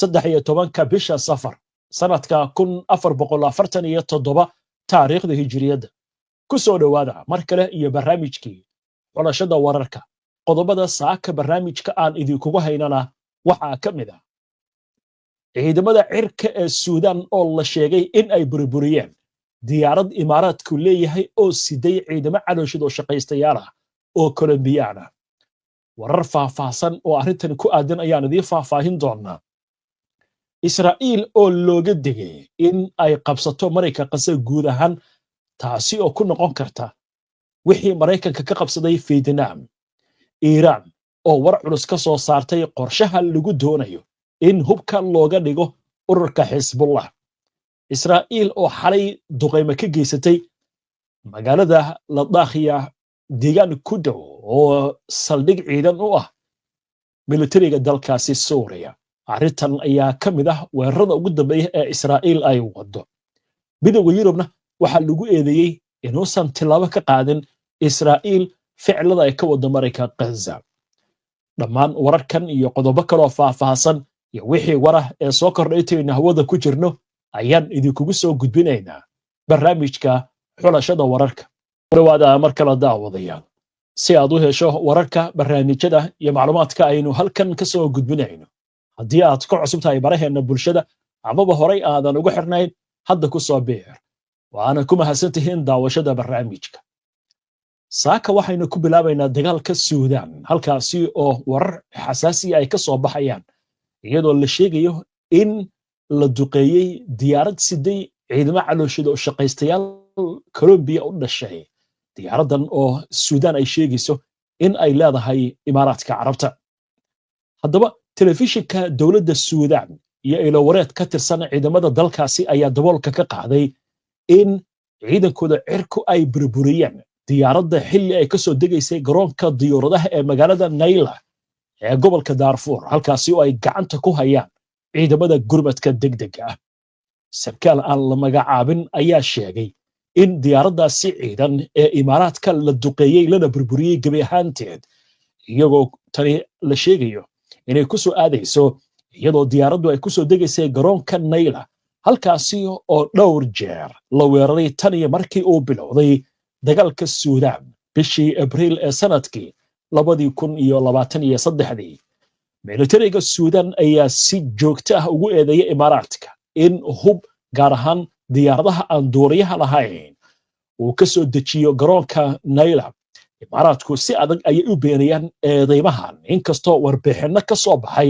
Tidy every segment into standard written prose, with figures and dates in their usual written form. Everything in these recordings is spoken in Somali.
13 bisha safar sanadka 1447 taariikhda hijriyada ku soo dhawaada mar kale iyo barnaamijkii xulashada wararka qodobada saaka barnaamijka aan idinkugu haynana waxaa ka mid ah ciidamada cirka ee Suudaan oo la sheegay in ay burburiyeen diyaarad imaaraadku leeyahay oo siday ciidamo calooshid oo shaqaystayaal ah oo Kolombiyaan ah warar faahfaahsan oo arrintan ku aadan ayaan idin faahfaahin doonaa Israa'iil oo looga digay in ay qabsato Mareykanka qasab guud ahaan taasi oo ku noqon karta wixii Mareykanka ka qabsaday Vietnam Iran oo war culus ka soo saartay qorshaha lagu doonayo in hubka looga dhigo ururka Hezbollah Israa'iil oo xalay duqeymo ka geysatay magaalada Latakia deegaan ku dhow oo saldhig ciidan u ah militariga dalkaasi Suuriya arrintan ayaa ka mid ah weerarada ugu dambeeya ee Israa'iil ay wado midowga Yurubna waxa lagu eedeeyay inuusan tilaabo ka qaadin Israa'iil ficilada ay ka wado Mareykanka Gaza dhammaan wararkan iyo qodobo kale oo faahfaahsan iyo wixii warah ee soo kordhaytayna hawada ku jirno ayaan idinkugu soo gudbinaynaa barnaamijka xulashada wararka dhawaada mar kale daawadayaan si aad u hesho wararka barnaamijyada iyo macluumaadka aynu halkan ka soo gudbinayno haddii aad ku cusub tahay baraheena bulshada amaba horay aadan ugu xirnayn hadda ku soo biir waana ku mahadsantihiin daawashada barnaamijka saaka waxaynu ku bilaabaynaa dagaalka Suudaan halkaasi oo warar xasaasi ay ka soo baxayaan iyadoo la sheegayo in la duqeeyay diyaarad siday ciidamo calooshid oo shaqaystayaal Colombia u dhashay diyaaradan oo Suudaan ay sheegayso in ay leedahay Imaaraadka Carabta haddaba telefishinka dawladda Suudaan iyo ilo wareed ka tirsan ciidamada dalkaasi ayaa daboolka ka qaaday in ciidankooda cirku ay burburiyeen diyaaradda xilli ay ka soo degaysay garoonka diyaaradaha ee magaalada Nayla ee gobolka Darfur halkaasi oo ay gacanta ku hayaan ciidamada gurmadka degdega ah sarkaal aan la magacaabin ayaa sheegay in diyaaraddaasi ciidan ee Imaaraadka la duqeeyay lana burburiyay gabi ahaanteed iyagoo tani la sheegayo inay ku soo aadayso iyadoo diyaaraddu ay ku soo degaysay garoonka Nayla halkaasi oo dhowr jeer la weeraray tan iyo markii uu bilowday dagaalka Suudaan bishii Abriil ee sanadkii 2023 militariga Suudaan ayaa si joogto ah ugu eedeeyay Imaaraadka in hub gaar ahaan diyaaradaha aan duuriyaha lahayn uu ka soo dejiyo garoonka Nayla Imaaraadku si adag ayay u beenayaan eedeymahan inkastoo warbixino ka soo baxay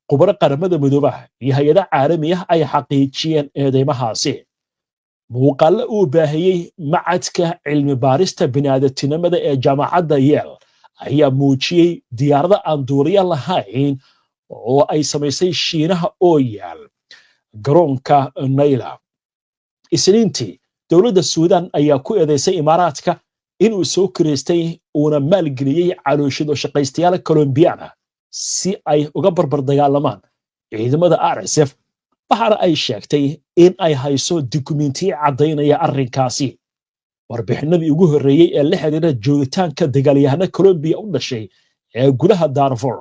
khubaro qaramada midoobay iyo hay'adaha caalamiga ay xaqiijiyeen eedeymahaasi muuqaal uu baahiyay macadka cilmi baarista bini'aadantinimada ee jaamacadda Yale ayaa muujiyay diyaarada aan duuriya lahayn oo ay samaysay Shiinaha oo yaal garoonka Nayla Isniintii dawladda Suudaan ayaa ku eedeysay Imaaraadka inuu soo kireystay una maalgeliyay calooshid shaqaystayaal Colombiyaan si ay uga barbar dagaalamaan ciidamada RSF waxaana ay sheegtay in ay hayso dukumeentiyo caddaynaya arrinkaasi warbixinadii ugu horreeyay ee la xiriira joogitaanka dagaalyahano Colombia u dhashay ee gudaha Darfur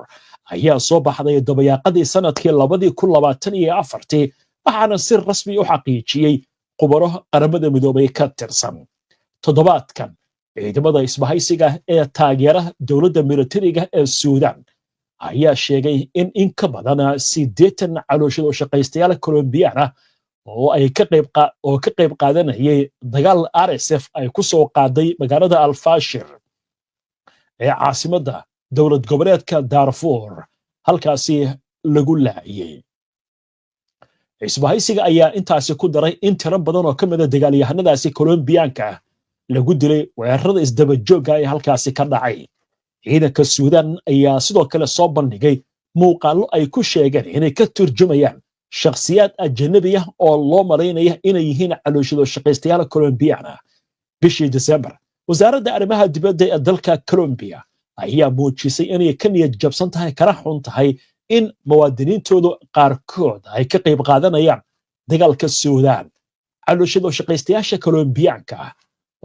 ayaa soo baxday dabayaaqadii sanadkii 2024 waxaana si rasmi u xaqiijiyay khubaro qaramada midoobay ka tirsan toddobaadkan ciidamada isbahaysiga ee taageera dawladda militariga ee Suudaan ayaa sheegay in ka badan 80 calooshid oo shaqaystayaal Colombiyaan ah oo ka qayb qaadanayay dagaal RSF ay ku soo qaaday magaalada Al-Fashir ee caasimadda dawlad goboleedka Darfur halkaasi lagu laayay isbahaysiga ayaa intaasi ku daray in tiro badan oo ka mid ah dagaalyahanadaasi Colombiyaanka lagu dilay weerarada isdaba joogga ee halkaasi ka dhacay ciidanka Suudaan ayaa sidoo kale soo bandhigay muuqaallo ay ku sheegeen inay ka turjumayaan shakhsiyaad ajnabi ah oo loo maleynaya inay yihiin calooshid shaqaystayaal Colombiyaan bishii December wasaaradda arrimaha dibadda ee dalka Colombia ayaa muujisay inay ka niyad jabsan tahay kana xun tahay in muwaadiniintoodu qaarkood ay ka qayb qaadanayaan dagaalka Suudaan calooshid shaqaystayaasha Colombiyaanka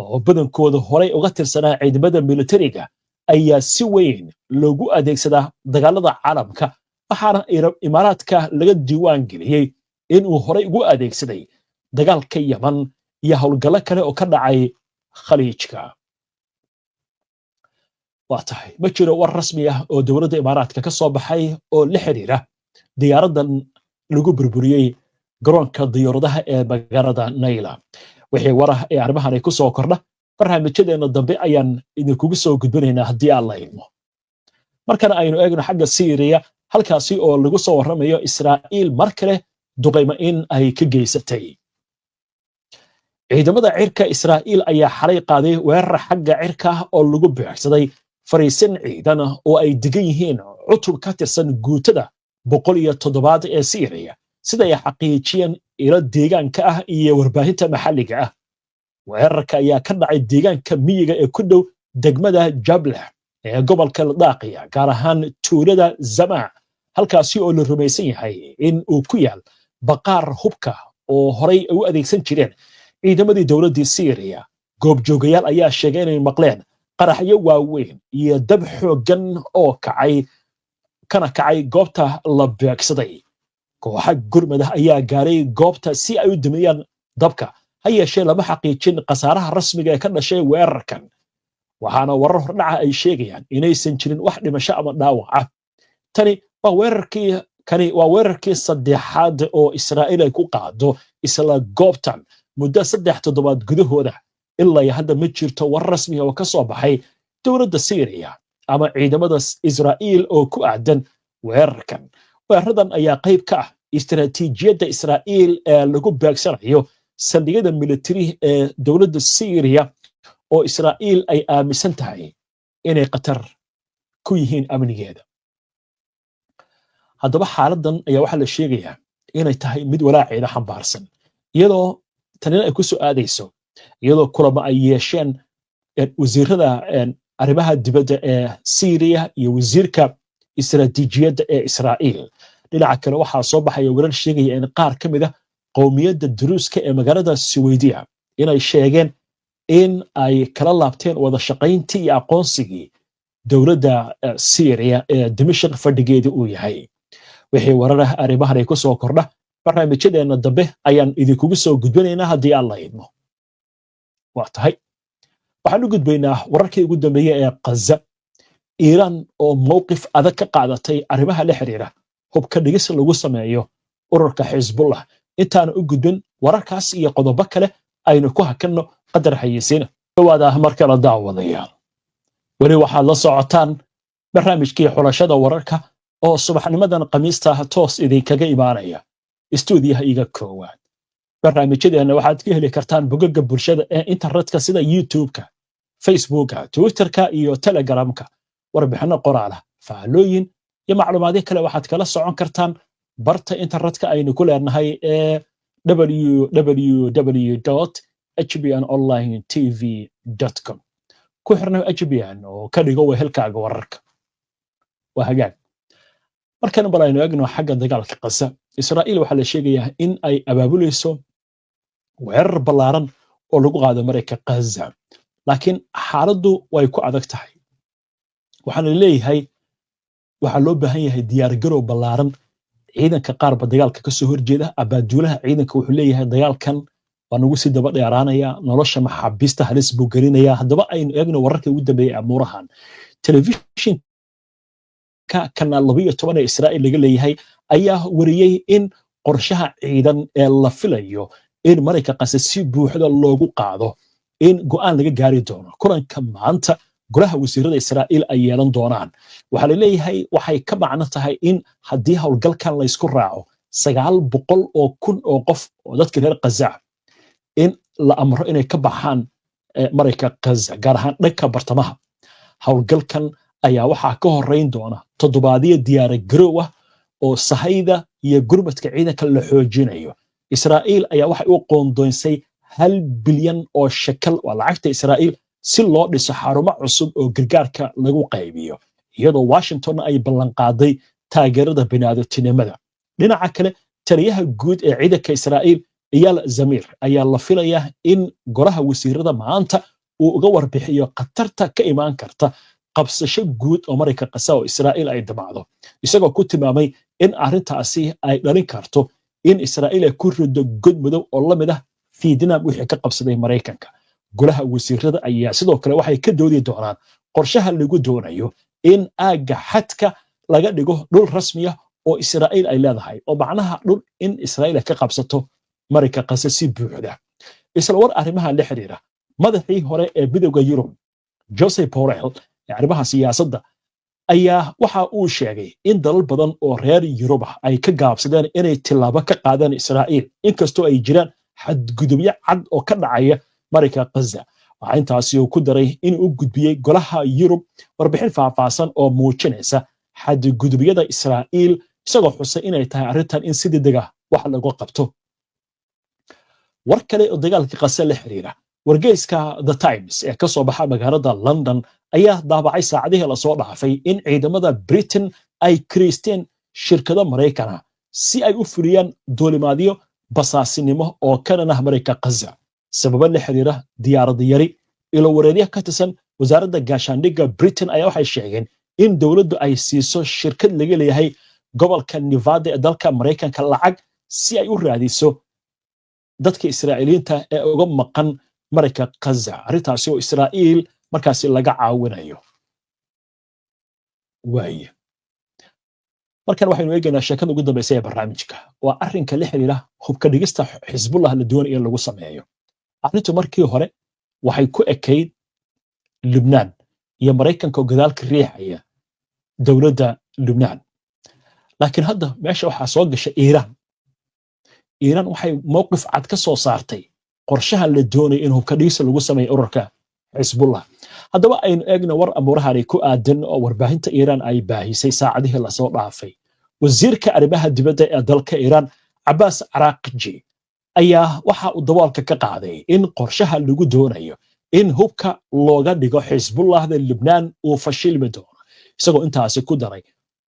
oo badankooda horay uga tirsanaa ciidamada militariga ayaa si weyn loogu adeegsadaa dagaalada caalamka waxaana imaaraadka laga diiwaan geliyey inuu horay ugu adeegsaday dagaalka Yaman iyo howlgallo kale oo ka dhacay khaliijka. waa tahay ma jiro war rasmi ah oo dowladda imaaraadka ka soo baxay oo la xiriira diyaaradan lagu burburiyey garoonka diyaaradaha ee magaalada Nayla. wixii war ah ee arrimahan ay ku soo kordha barnaamijyadeena dambe ayaan idinkugu soo gudbinaynaa haddii aan la idmo. markana aynu eegno xagga Syria, halkaasi oo lagu soo warramayo Israa'iil mar kale duqeymo in ay ka geysatay. ciidamada cirka Israa'iil ayaa xalay qaaday weerar xagga cirka oo lagu beegsaday fariisin ciidan oo ay degan yihiin cutub ka tirsan guutada 107 ee Syria, sida ay xaqiijiyeen ilo deegaanka ah iyo warbaahinta maxalliga ah. weerarka ayaa ka dhacay deegaanka miyiga ee ku dhow degmada Jablah ee gobolka Laaqiya, gaar ahaan tuulada Zamaa, halkaasi oo la rumaysan yahay in uu ku yaal baqaar hubka oo horay u adeegsan jireen ciidamadii dowladda Syria. goobjoogayaal ayaa sheegay inay maqleen qaraxyo waaweyn iyo dab xooggan oo kana kacay goobta la beegsaday. kooxo gurmada ayaa gaaray goobta si ay u damiyaan dabka, ha yeeshee lama xaqiijin khasaaraha rasmiga ee ka dhashay weerarkan. waxaana warar hordhaca ay sheegayaan inaysan jirin wax dhimasho ama dhaawac ah. kani waa weerarkii saddexaad oo Israa'iil ay ku qaado isla goobtan muddo 3 toddobaad gudahooda. ilaa hadda ma jirto war rasmi ah oo ka soo baxay dowladda Syria ama ciidamada Israa'iil oo ku aadan weerarkan. weeraradan ayaa qayb ka ah istiraatiijiyadda Israa'iil ee lagu beegsanayo saldhigyada militari ee dowladda Syria oo Israa'iil ay aaminsan tahay inay qatar ku yihiin amnigeeda. haddaba xaaladan ayaa waxaa la sheegayaa inay tahay mid walaaceeda xambaarsan, iyadoo tanina ay ku soo aadayso iyadoo kulamo ay yeesheen wasiirada arrimaha dibadda ee Syria iyo wasiirka istiraatiijiyadda ee Israa'iil. dhinaca kale waxaa soo baxaya warar sheegaya in qaar ka mid ah qowmiyadda Druuska ee magaalada Sweden inay sheegeen in ay kala laabteen wada shaqayntii iyo aqoonsigii dowladda Syria ee Dimashq fadhigeeda uu yahay. wixii warar ah arrimahan ay ku soo kordha barnaamijyadeena dambe ayaan idinkugu soo gudbinaynaa haddii aan la idmo. waa tahay waxaan u gudbaynaa wararkii ugu dambeeyay ee Gaza. Iiraan oo mowqif adag ka qaadatay arrimaha la xiriira hubka dhigis lagu sameeyo ururka Xisbullah. intaan u gudbin wararkaas iyo qodobo kale aynu ku hakanno qadar xayisiina. dhawaada markala daawadayaal, weli waxaad la socotaan barnaamijkii xulashada wararka oo subaxnimadan Khamiista toos idinkaga imaanaya istuudiyaha iga koowaad. barnaamijyadeena waxaad ka heli kartaan bogagga bulshada ee internetka sida YouTube-ka, Facebook-ka, Twitter-ka iyo Telegram-ka. warbixino qoraal ah, faallooyin iyo macluumaadyo kale waxaad kala socon kartaan barta internetka aynu ku leenahay ee www.hbnonlinetv.com. ku xirnay HBN oo ka dhigo wehelkaaga wararka. waa hagaag. markan bal aynu eegno xagga dagaalka Gaza. Israa'iil waxaa la sheegayaa in ay abaabulayso weerar ballaaran oo lagu qaado marayka Gaza, laakiin xaaladdu way ku adag tahay. waxaan leeyahay waxaa loo baahan yahay diyaargarow ballaaran. ciidanka qaar ba dagaalka ka soo horjeeda. abaaduulaha ciidanka wuxuu leeyahay dagaalkan waa nagu sii daba dheeraanaya, nolosha maxaabiista halis buu gelinaya. haddaba aynu eegno wararka ugu dambeeyay amuurahan. telefishinka kanaal 12 ee Israa'iil laga leeyahay ayaa wariyey in qorshaha ciidan ee la filayo in marayka Gaza si buuxda loogu qaado in go'aan laga gaari doono kulanka maanta golaha wasiirada Israa'iil ay yeelan doonaan. waxaa la leeyahay waxay ka macno tahay in haddii howlgalkan la isku raaco 900,000 oo qof oo dadka reer Gaza in la amro inay ka baxaan marayka Gaza, gaar ahaan dhanka bartamaha. howlgalkan ayaa waxaa ka horeyn doona toddobaadyo diyaar garow ah oo sahayda iyo gurmadka ciidanka la xoojinayo. Israa'iil ayaa waxay u qoondoonsay 1 bilyan oo shekel oo lacagta Israa'iil si loo dhiso xarumo cusub oo gargaarka lagu qaybiyo, iyadoo Washington ay ballan qaaday taageerada bini'aadantinimada. dhinaca kale, taliyaha guud ee ciidanka Israa'iil Eyal Zamir ayaa la filayaa in golaha wasiirada maanta uu uga warbixiyo khatarta ka imaan karta qabsasho guud oo marayka qasa oo Israa'iil ay damacdo isagoo ku tilmaamay in arrintaasi ay dhalin karto in Israa'iil ay ku rido god madow oo la mid ah Vietnam wixii ka qabsaday Maraykanka golaha wasiirada ayaa sidoo kale waxay ka doodi doonaan qorshaha lagu doonayo in aaga xadka laga dhigo dhul rasmi ah oo Israa'iil ay leedahay oo macnaha dhul in Israa'iil ka qabsato marayka qasa si buuxda isla war arrimaha la xiriira madaxii hore ee midowga Yurub Joseph Borrell arrimaha siyaasadda ayaa waxa uu sheegay in dalal badan oo reer Yurub ah ay ka gaabsadeen inay tilaabo ka qaadaan Israa'iil inkastoo ay jiraan xadgudubyo cad oo ka dhacaya marayka qasa waxa intaasi uu ku daray in uu gudbiyay golaha Yurub warbixin faahfaahsan oo muujinaysa xadgudubyada Israa'iil isagoo xusay inay tahay arrintan in si degdeg ah wax lagu qabto war kale oo dagaalka qasa la xiriira wargeyska The Times ee ka soo baxa magaalada London ayaa daabacay saacadihii la soo dhaafay in ciidamada Britain ay kireysteen shirkado Maraykan si ay u fuliyaan duulimaadyo basaasinimo oo ka dhan ah marayka qasa sababo la xiriira diyaarad yari ilo wareedyo ka tirsan wasaaradda gaashaandhigga Britain ayaa waxay sheegeen in dawladdu ay siiso shirkad laga leeyahay gobolka Nevada ee dalka Maraykanka lacag si ay u raadiso dadka Israa'iiliinta ee uga maqan marayka qasa arrintaasi oo Israa'iil markaasi laga caawinayo waaye markan waxaynu eegaynaa sheekada ugu dambaysa ee barnaamijka waa arrinka la xiriira hubka dhigista Xisbullah la doonayo in lagu sameeyo arrintu markii hore waxay ku ekayd Lubnaan iyo Maraykanka oo gadaalka riixaya dawladda Lubnaan laakiin hadda meesha waxaa soo gashay Iiraan waxay mowqif cad ka soo saartay qorshaha la doonayo in hubka dhigista lagu sameeyo ururka Xisbullah haddaba aynu eegno war amuurahan ku aadan oo warbaahinta Iiraan ay baahisay saacadihii la soo dhaafay wasiirka arrimaha dibadda ee dalka Iiraan Abbas Araghchi ayaa waxa uu daboolka ka qaaday in qorshaha lagu doonayo in hubka looga dhigo Xisbullahda Lubnaan uu fashilmi doono isagoo intaasi ku daray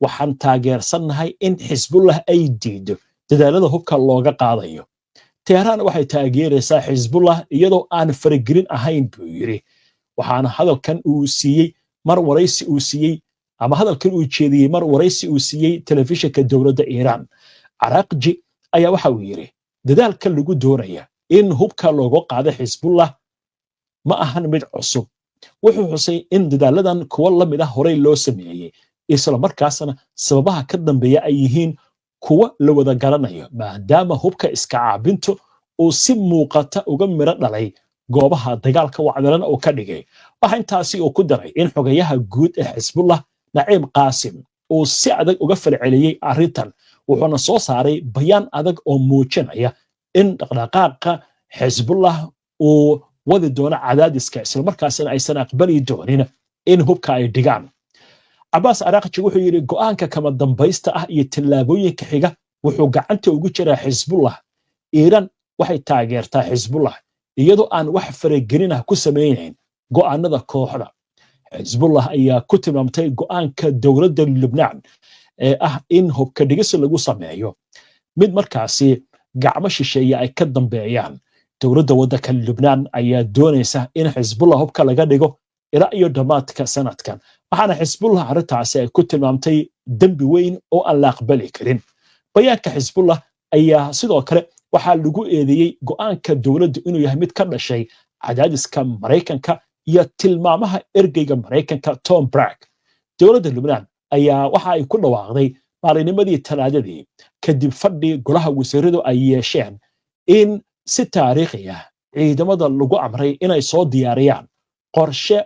waxaan taageersanahay in Xisbullah ay diido dadaalada hubka looga qaadayo Tehran waxay taageeraysaa Xisbullah iyadoo aan faragelin ahayn buu yiri waxaana hadalkan uu siiyey mar waraysi uu siiyey ama hadalkan uu jeediyey mar waraysi uu siiyey telefishinka dawladda Iiraan Araghchi ayaa waxa uu yiri dadaalka lagu doonaya in hubka looga qaado Xisbullah ma ahan mid cusub wuxuu xusay in dadaaladan kuwa la mid ah horey loo sameeyay isla markaasna sababaha ka dambeeya ay yihiin kuwa la wada garanayo maadaama hubka iska caabintu uu si muuqata uga miro dhalay goobaha dagaalka wacdalana uu ka dhigay waxa intaasi uu ku daray in xogayaha guud ee Xisbullah Naciim Qaasim uu si adag uga falceliyay arrintan wuxuuna soo saaray bayaan adag oo muujinaya in dhaqdhaqaaqa Xisbullah uu wadi doono cadaadiska isla markaasna aysan aqbali doonin in hubka ay dhigaan Abbas Araghchi wuxuu yiri go'aanka kama dambaysta ah iyo tallaabooyinka xiga wuxuu gacanta ugu jiraa Xisbullah Iiraan waxay taageertaa Xisbullah iyadoo aan wax faragelin ah ku sameeyeen go'aanada kooxda Xisbullah ayaa ku tilmaamtay go'aanka dawladda Lubnaan ee ah in hubka dhigis lagu sameeyo mid markaasi gacmo shisheeye ay ka dambeeyaan dawladda waddanka Lubnaan ayaa doonaysa in Xisbullah hubka laga dhigo ilaa iyo dhamaadka sanadkan waxaana Xisbullah arrintaasi ay ku tilmaamtay dambi weyn oo aan la aqbali karin bayaanka Xisbullah ayaa sidoo kale waxaa lagu eedeeyay go'aanka dawladdu inuu yahay mid ka dhashay cadaadiska Maraykanka iyo tilmaamaha ergeyga Maraykanka Tom Bragg dawladda Lubnaan ayaa waxa ay ku dhawaaqday maalinimadii Talaadadii kadib fadhi golaha wasiiradu ay yeesheen in si taariikhi ah ciidamada lagu amray inay soo diyaariyaan qorshe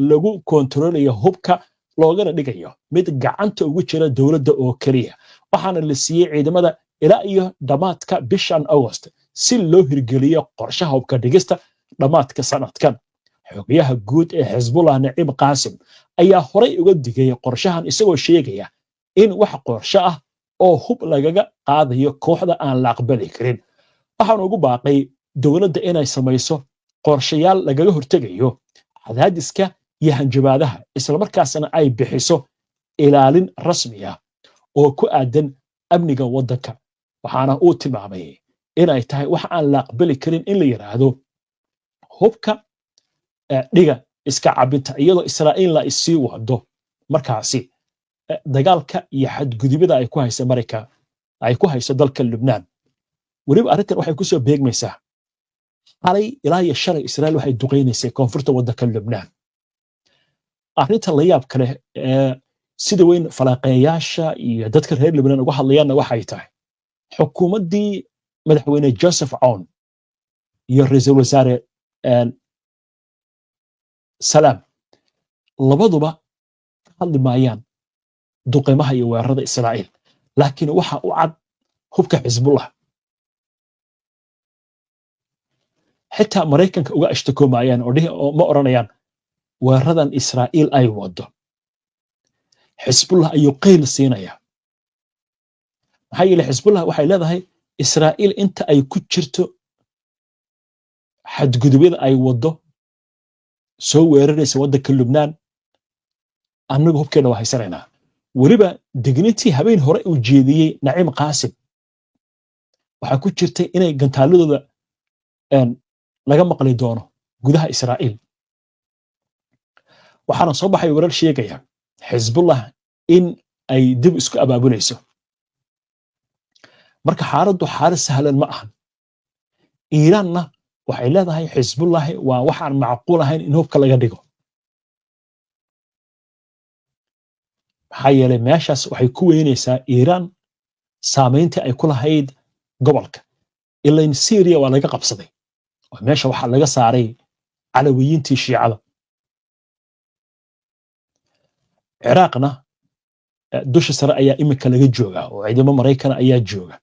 lagu kontroolayo hubka loogana dhigayo mid gacanta ugu jira dawladda oo kaliya waxaana la siiyey ciidamada ilaa iyo dhamaadka bishan August si loo hirgeliyo qorshaha hubka dhigista dhamaadka sanadkan xogayaha guud ee Xisbullah Naciim Qaasim ayaa horey uga digay qorshahan isagoo sheegaya in wax qorshe ah oo hub lagaga qaadayo kooxda aan la aqbali karin waxaan ugu baaqay dawladda inay samayso qorshayaal lagaga hortegayo cadaadiska iyo hanjabaadaha isla markaasna ay bixiso ilaalin rasmi ah oo ku aadan amniga waddanka waxaana uu tilmaamay inay tahay wax aan la aqbali karin in la yiraahdo hubka dhiga iska cabinta iyadoo Israa'iil la isii wado markaasi dagaalka iyo xadgudubida ay ku hayso Mareykanka ay ku hayso dalka Lubnaan waliba arrintan waxay ku soo beegmaysaa xalay ilaa iyo shalay Israa'iil waxay duqeynaysay koonfurta waddanka Lubnaan arrinta la yaab kale sida weyn falaaqeeyaasha iyo dadka reer Lubnaan uga hadlayaan waxay tahay xukuumaddii madaxweyne Joseph Aoun iyo ra'iisul wasaare Salam labaduba hadli maayaan duqeymaha iyo weerarada Israa'iil laakiin waxa u cad hubka Xisbullah xitaa Mareykanka uga ashtakoomayaan oo ma oranayaan weeraradan Israa'iil ay wado Xisbullah ayuu qeyl siinaya maxaa yeelay Xisbullah waxay leedahay Israa'iil inta ay ku jirto xadgudubida ay wado soo weeraraysa waddanka Lubnaan annagu hubkeena waa haysanaynaa waliba digniintii habeen hore uu jeediyey Naciim Qaasim waxaa ku jirtay inay gantaaladooda laga maqli doono gudaha Israa'iil waxaana soo baxay warar sheegaya Xisbullah in ay dib isku abaabulayso marka xaaladdu xaalad sahlan ma ahan Iiraanna waxay leedahay Xisbullah waa waxaan macquul ahayn in hubka laga dhigo maxaa yeelay meeshaas waxay ku weynaysaa Iiraan saamayntii ay ku lahayd gobolka ilaa Syria waa laga qabsaday oo meesha waxaa laga saaray calawiyiintii shiicada Ciraaqna dusha sare ayaa imika laga jooga oo ciidamo Mareykan ayaa jooga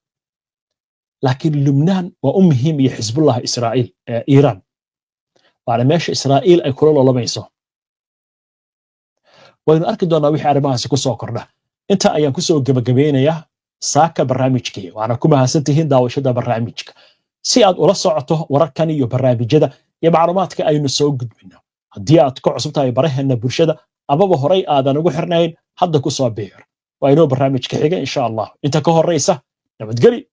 laakiin Lubnaan waa u muhiim iyo Xisbullah Israa'iil Iiraan waana meesha Israa'iil ay kula lolamayso waynu arki doonaa wixii arrimahaasi ku soo kordha inta ayaan ku soo gabagabeynayaa saaka barnaamijkii waana ku mahadsantihiin daawashada barnaamijka si aad ula socoto wararkan iyo barnaamijyada iyo macluumaadka aynu soo gudbino haddii aad ku cusub tahay baraheena bulshada amaba horay aadan ugu xirnayn hadda ku soo biir waa inoo barnaamijka xiga insha Allah inta ka horeysa nabadgeli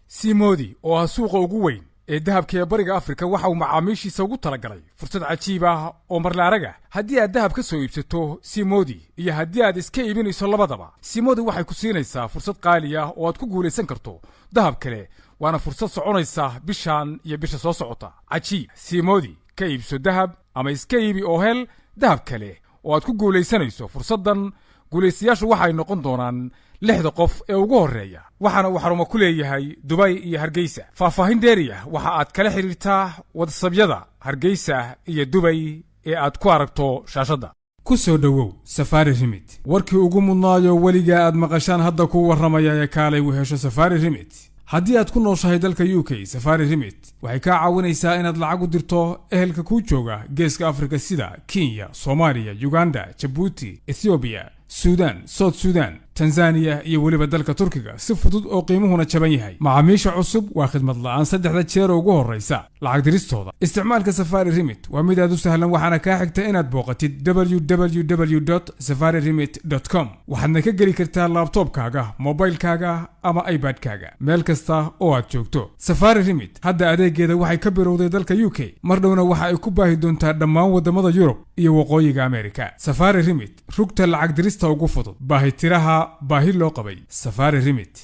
Simodi oo ah suuqa ugu weyn ee dahabka ee bariga Afrika waxa uu macaamiishiisa ugu talagalay fursad cajiib ah oo mar la arag ah haddii aad dahab ka soo iibsato Simodi iyo haddii aad iska iibinayso labadaba Simodi waxay ku siinaysaa fursad qaali ah oo aad ku guuleysan karto dahab kale waana fursad soconaysa bishan iyo bisha soo socota cajiib Simodi ka iibso dahab ama iska iibi oo hel dahab kale oo aad ku guuleysanayso fursadan guuleystayaashu waxay noqon doonaan 6 qof ee ugu horeeya waxaana uu xarumo ku leeyahay Dubai iyo Hargeysa faahfaahin dheeriya waxa aad kala xiriirtaa WhatsApp-yada Hargeysa iyo Dubai ee aad ku aragto shaashada ku soo dhawow Safari Remit warkii ugu mudnaayo waliga aad maqashaan hadda ku waramaya ee kaalay u hesho Safari Remit haddii aad ku nooshahay dalka UK Safari Remit waxay ka caawinaysaa inaad lacag u dirto ehelka ku jooga geeska Afrika sida Kenya, Soomaaliya, Uganda, Djibouti, Ethiopia, Sudan, South Sudan, Tanzania iyo waliba dalka Turkiga si fudud oo qiimuhuna jaban yahay macaamiisha cusub waa khidmad la'aan 3 jeer ugu horeysa lacag diristooda isticmaalka Safari Remit waa mid aad u sahlan waxaana ka xigta inaad booqatid www.safariremit.com waxaadna ka geli kartaa laptopkaaga mobilkaaga ama iPadkaaga meel kasta oo aad joogto Safari Remit hadda adeegeeda waxay ka bilowday dalka UK mar dhowna waxa ay ku baahi doontaa dhammaan wadamada Yurub iyo waqooyiga Amerika Safari Remit rugta lacag dirista ugu fudud baahi tiraha baahi loo qabay Safari Remit